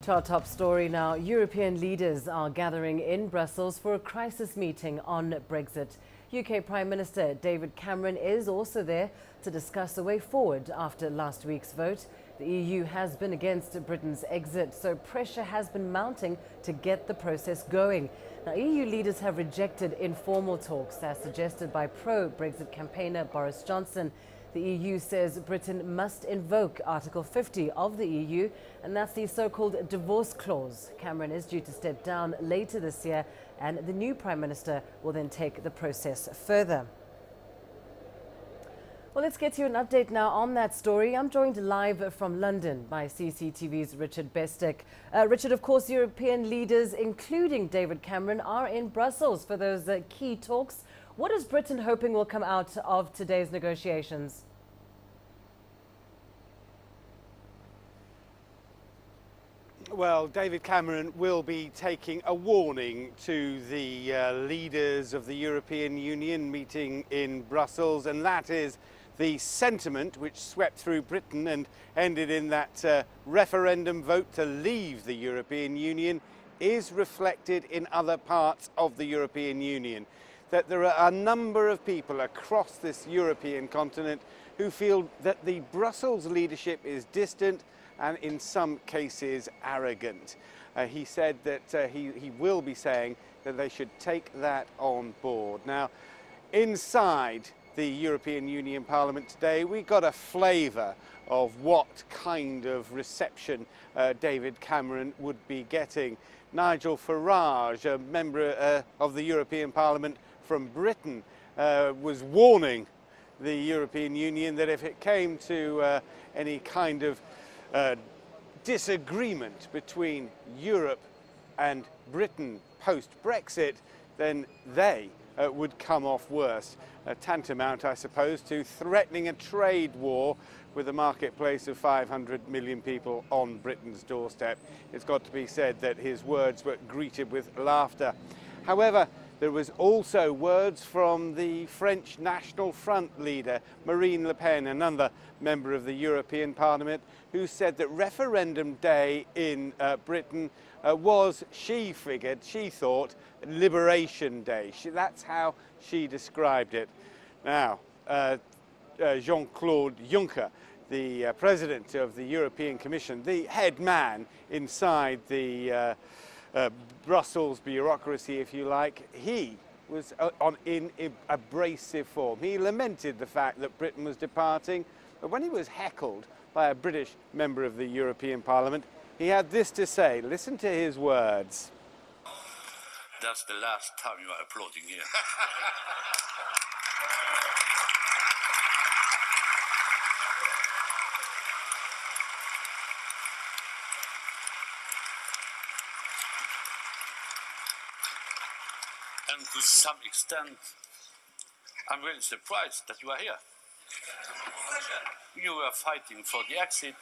To our top story now, European leaders are gathering in Brussels for a crisis meeting on Brexit. UK Prime Minister David Cameron is also there to discuss the way forward after last week's vote. The EU has been against Britain's exit, so pressure has been mounting to get the process going. Now, EU leaders have rejected informal talks as suggested by pro-Brexit campaigner Boris Johnson. The EU says Britain must invoke Article 50 of the EU, and that's the so-called divorce clause. Cameron is due to step down later this year, and the new Prime Minister will then take the process further. Well, let's get you an update now on that story. I'm joined live from London by CCTV's Richard Bestek. Richard, of course, European leaders, including David Cameron, are in Brussels for those key talks. What is Britain hoping will come out of today's negotiations? Well, David Cameron will be taking a warning to the leaders of the European Union meeting in Brussels, and that is the sentiment which swept through Britain and ended in that referendum vote to leave the European Union is reflected in other parts of the European Union. That there are a number of people across this European continent who feel that the Brussels leadership is distant and in some cases arrogant. He said that he will be saying that they should take that on board. Now, inside the European Union Parliament today, we got a flavour of what kind of reception David Cameron would be getting. Nigel Farage, a member of the European Parliament from Britain, was warning the European Union that if it came to any kind of disagreement between Europe and Britain post-Brexit, then they would come off worse. Tantamount, I suppose, to threatening a trade war with a marketplace of 500 million people on Britain's doorstep. It's got to be said that his words were greeted with laughter. However, there was also words from the French National Front leader, Marine Le Pen, another member of the European Parliament, who said that referendum day in Britain was, she thought, Liberation Day. That's how she described it. Now, Jean-Claude Juncker, the President of the European Commission, the head man inside the Brussels bureaucracy, if you like, he was in abrasive form. He lamented the fact that Britain was departing, but when he was heckled by a British member of the European Parliament, he had this to say. Listen to his words. That's the last time you are applauding here. And to some extent, I'm really surprised that you are here. You were fighting for the exit.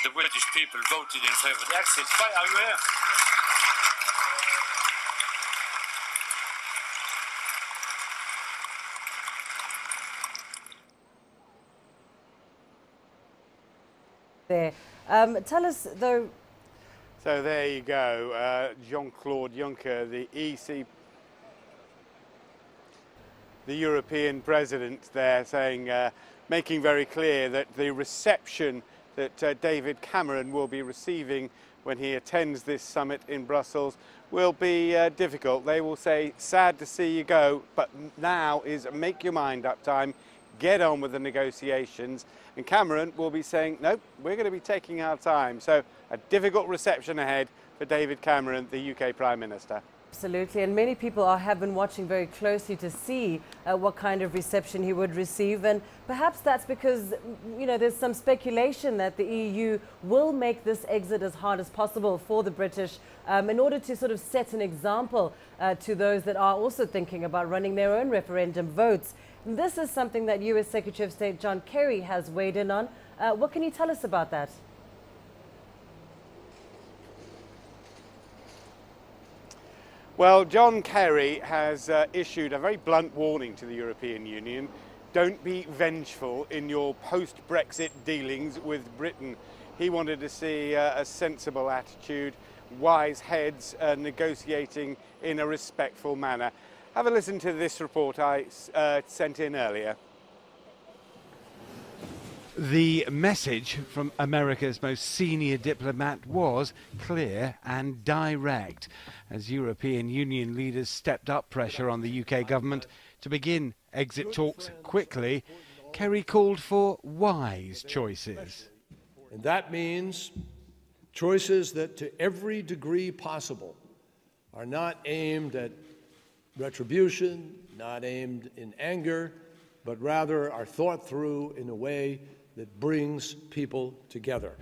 The British people voted in favor of the exit. Why are you here? Tell us, though. So there you go, Jean-Claude Juncker, the European president there, saying, making very clear that the reception that David Cameron will be receiving when he attends this summit in Brussels will be difficult. They will say, sad to see you go, but now is make your mind up time, get on with the negotiations. And Cameron will be saying, no, we're going to be taking our time. So a difficult reception ahead for David Cameron, the UK Prime Minister. Absolutely, and many people have been watching very closely to see what kind of reception he would receive, and perhaps that's because, you know, there's some speculation that the EU will make this exit as hard as possible for the British in order to sort of set an example to those that are also thinking about running their own referendum votes. This is something that US Secretary of State John Kerry has weighed in on. What can you tell us about that? Well, John Kerry has issued a very blunt warning to the European Union. Don't be vengeful in your post-Brexit dealings with Britain. He wanted to see a sensible attitude, wise heads negotiating in a respectful manner. Have a listen to this report I sent in earlier. The message from America's most senior diplomat was clear and direct. As European Union leaders stepped up pressure on the UK government to begin exit talks quickly, Kerry called for wise choices. And that means choices that to every degree possible are not aimed at retribution, not aimed in anger, but rather are thought through in a way that brings people together.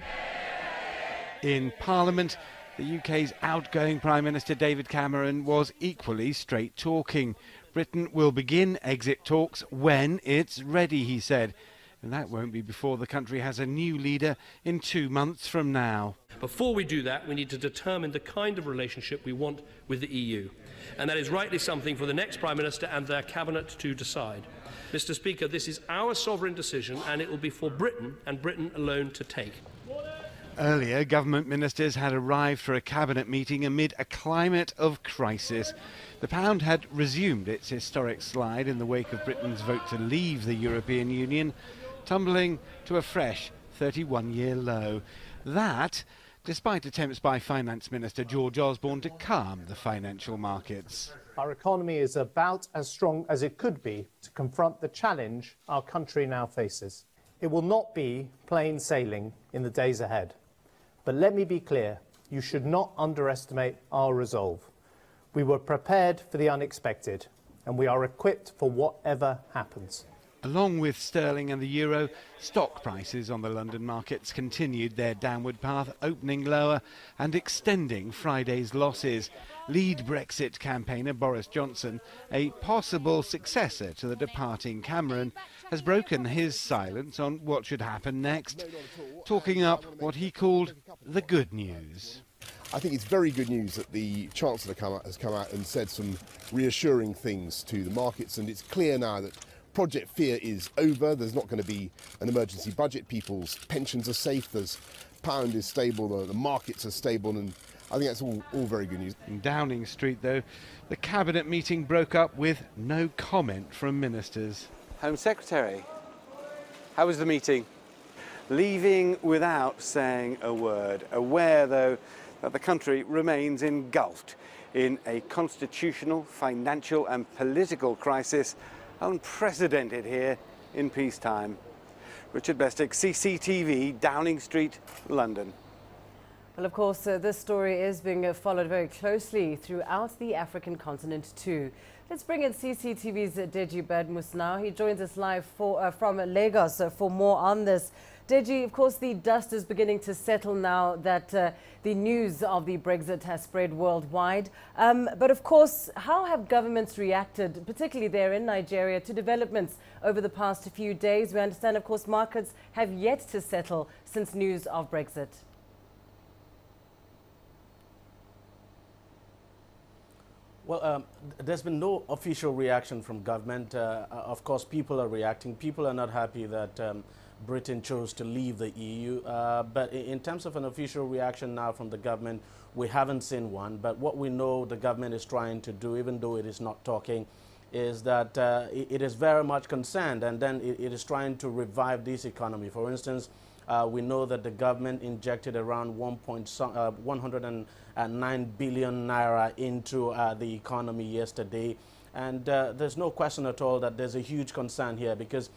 In Parliament, the UK's outgoing Prime Minister David Cameron was equally straight-talking. Britain will begin exit talks when it's ready, he said. And that won't be before the country has a new leader in 2 months from now. Before we do that, we need to determine the kind of relationship we want with the EU. And that is rightly something for the next Prime Minister and their Cabinet to decide. Mr. Speaker, this is our sovereign decision, and it will be for Britain and Britain alone to take. Earlier, government ministers had arrived for a cabinet meeting amid a climate of crisis. The pound had resumed its historic slide in the wake of Britain's vote to leave the European Union, tumbling to a fresh 31-year low. That, despite attempts by Finance Minister George Osborne to calm the financial markets. Our economy is about as strong as it could be to confront the challenge our country now faces. It will not be plain sailing in the days ahead. But let me be clear, you should not underestimate our resolve. We were prepared for the unexpected, and we are equipped for whatever happens. Along with sterling and the euro, stock prices on the London markets continued their downward path, opening lower and extending Friday's losses. Lead Brexit campaigner Boris Johnson, a possible successor to the departing Cameron, has broken his silence on what should happen next, talking up what he called the good news. I think it's very good news that the Chancellor has come out and said some reassuring things to the markets, and it's clear now that Project Fear is over. There's not going to be an emergency budget. People's pensions are safe. The pound is stable. The markets are stable, and I think that's all very good news. In Downing Street, though, the cabinet meeting broke up with no comment from ministers. Home Secretary, how was the meeting? Leaving without saying a word, aware, though, that the country remains engulfed in a constitutional, financial and political crisis unprecedented here in peacetime. Richard Bestick, CCTV, Downing Street, London. Well, of course, this story is being followed very closely throughout the African continent too. Let's bring in CCTV's Deji Bedmus now. He joins us live from Lagos for more on this. Deji, of course, the dust is beginning to settle now that the news of the Brexit has spread worldwide. But of course, how have governments reacted, particularly there in Nigeria, to developments over the past few days? We understand, of course, markets have yet to settle since news of Brexit. Well, there's been no official reaction from government. Of course, people are reacting. People are not happy that Britain chose to leave the EU. But in terms of an official reaction now from the government, we haven't seen one. But what we know the government is trying to do, even though it is not talking, is that it is very much concerned, and then it is trying to revive this economy. For instance, we know that the government injected around 109 billion naira into the economy yesterday. And there's no question at all that there's a huge concern here, because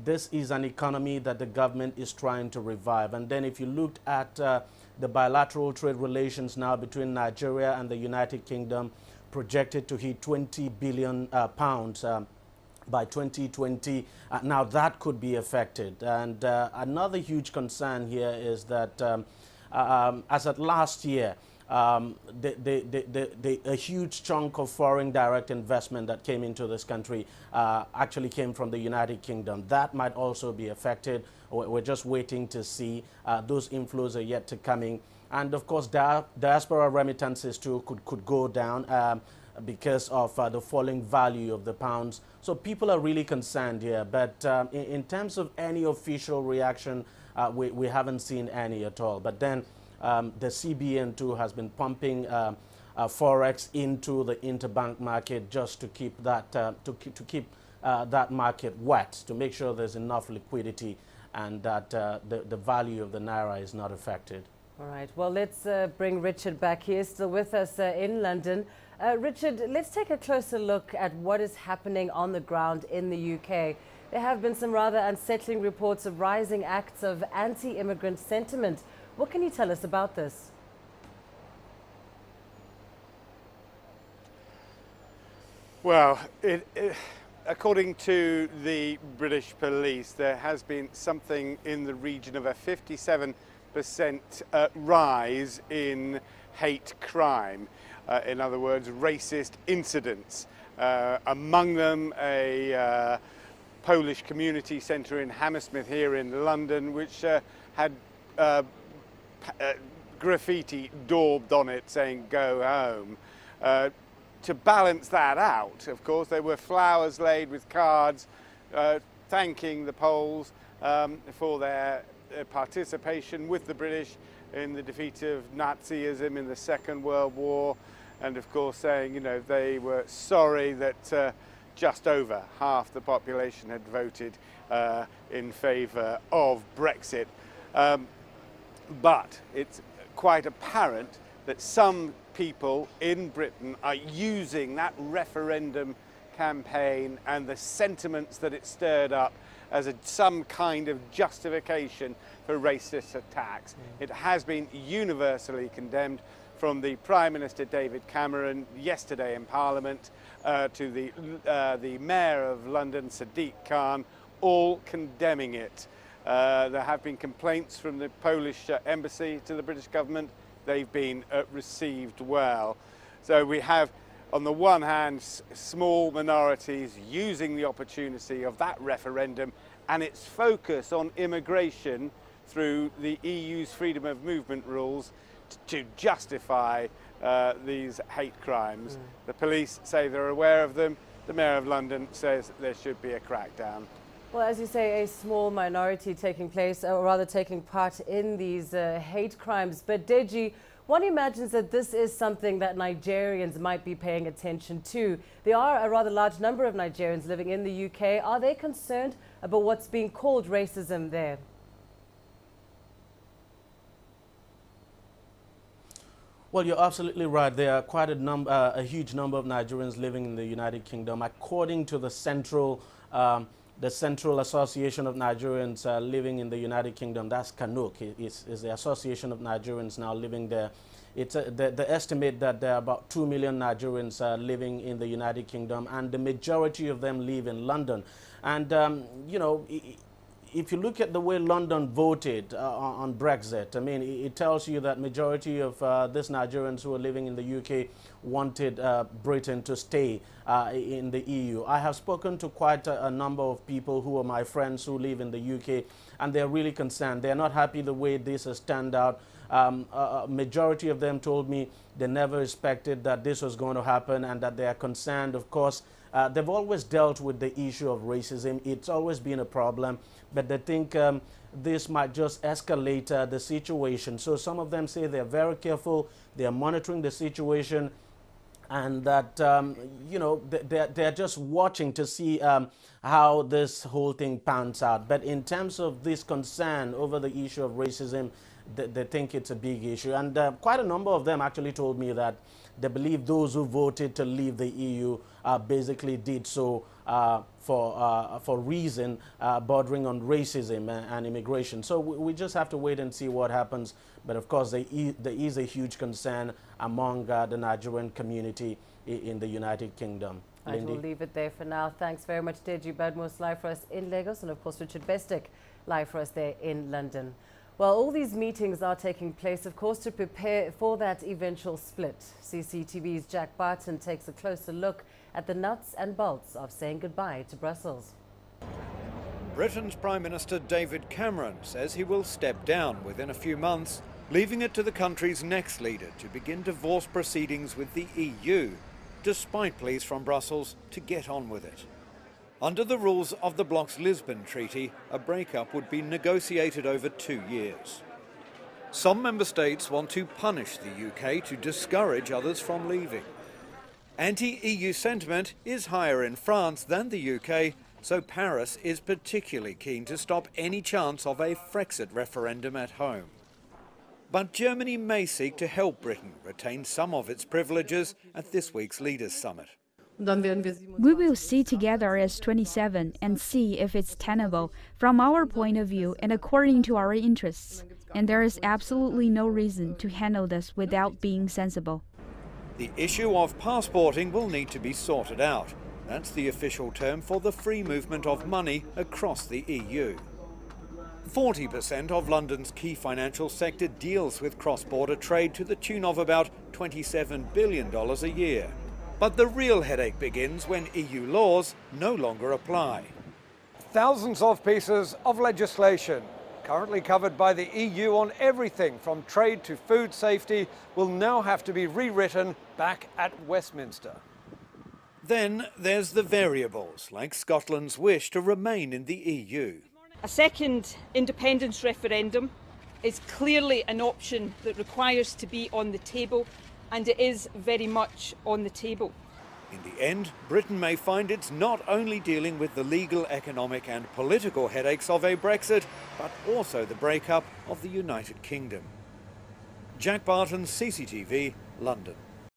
this is an economy that the government is trying to revive. And then if you looked at the bilateral trade relations now between Nigeria and the United Kingdom, projected to hit 20 billion pounds by 2020, now that could be affected. And another huge concern here is that as at last year, a huge chunk of foreign direct investment that came into this country actually came from the United Kingdom. That might also be affected. We're just waiting to see. Those inflows are yet to come in. And of course, diaspora remittances too could go down because of the falling value of the pounds. So people are really concerned here. But in terms of any official reaction, we haven't seen any at all. But then the CBN too has been pumping forex into the interbank market just to keep that that market wet, to make sure there's enough liquidity and that the value of the naira is not affected. All right. Well, let's bring Richard back. He is still with us in London. Richard, let's take a closer look at what is happening on the ground in the UK. There have been some rather unsettling reports of rising acts of anti-immigrant sentiment. What can you tell us about this? Well, according to the British police, there has been something in the region of a 57% rise in hate crime. In other words, racist incidents. Among them, a Polish community centre in Hammersmith here in London, which had graffiti daubed on it saying "Go home." To balance that out, of course, there were flowers laid with cards thanking the Poles for their participation with the British in the defeat of Nazism in the Second World War, and of course saying, you know, they were sorry that just over half the population had voted in favour of Brexit. But it's quite apparent that some people in Britain are using that referendum campaign and the sentiments that it stirred up as some kind of justification for racist attacks. It has been universally condemned, from the Prime Minister David Cameron yesterday in Parliament to the Mayor of London, Sadiq Khan, all condemning it. There have been complaints from the Polish embassy to the British government. They've been received well. So we have, on the one hand, small minorities using the opportunity of that referendum and its focus on immigration through the EU's freedom of movement rules to justify these hate crimes. The police say they're aware of them. The Mayor of London says there should be a crackdown. Well, as you say, a small minority taking place, or rather taking part in these hate crimes. But Deji, one imagines that this is something that Nigerians might be paying attention to. There are a rather large number of Nigerians living in the UK. Are they concerned about what's being called racism there? Well, you're absolutely right. There are quite a huge number of Nigerians living in the United Kingdom. According to the Central Association of Nigerians living in the United Kingdom, that's CANUC, is the Association of Nigerians now living there. It's the estimate that there are about 2 million Nigerians living in the United Kingdom, and the majority of them live in London. And, you know, if you look at the way London voted on Brexit, I mean, it tells you that majority of these Nigerians who are living in the UK wanted Britain to stay in the EU. I have spoken to quite a number of people who are my friends who live in the UK, and they're really concerned. They're not happy the way this has turned out. Majority of them told me they never expected that this was going to happen, and that they are concerned. Of course, they've always dealt with the issue of racism. It's always been a problem, but they think this might just escalate the situation. So some of them say they're very careful, they're monitoring the situation, and that, you know, they're just watching to see how this whole thing pans out. But in terms of this concern over the issue of racism, they think it's a big issue. And quite a number of them actually told me that they believe those who voted to leave the EU basically did so for reason bordering on racism and immigration. So we just have to wait and see what happens. But of course, there is a huge concern among the Nigerian community in the United Kingdom. I will leave it there for now. Thanks very much, Deji Badmus, live for us in Lagos, and of course Richard Bestick, live for us there in London. Well, all these meetings are taking place, of course, to prepare for that eventual split. CCTV's Jack Barton takes a closer look at the nuts and bolts of saying goodbye to Brussels. Britain's Prime Minister David Cameron says he will step down within a few months, leaving it to the country's next leader to begin divorce proceedings with the EU, despite pleas from Brussels to get on with it. Under the rules of the bloc's Lisbon Treaty, a breakup would be negotiated over 2 years. Some member states want to punish the UK to discourage others from leaving. Anti-EU sentiment is higher in France than the UK, so Paris is particularly keen to stop any chance of a Frexit referendum at home. But Germany may seek to help Britain retain some of its privileges at this week's Leaders' Summit. We will sit together as 27 and see if it's tenable from our point of view and according to our interests. And there is absolutely no reason to handle this without being sensible. The issue of passporting will need to be sorted out. That's the official term for the free movement of money across the EU. 40% of London's key financial sector deals with cross-border trade to the tune of about $27 billion a year. But the real headache begins when EU laws no longer apply. Thousands of pieces of legislation currently covered by the EU on everything from trade to food safety will now have to be rewritten back at Westminster. Then there's the variables, like Scotland's wish to remain in the EU. A second independence referendum is clearly an option that requires to be on the table, and it is very much on the table. In the end, Britain may find it's not only dealing with the legal, economic and political headaches of a Brexit, but also the breakup of the United Kingdom. Jack Barton, CCTV, London.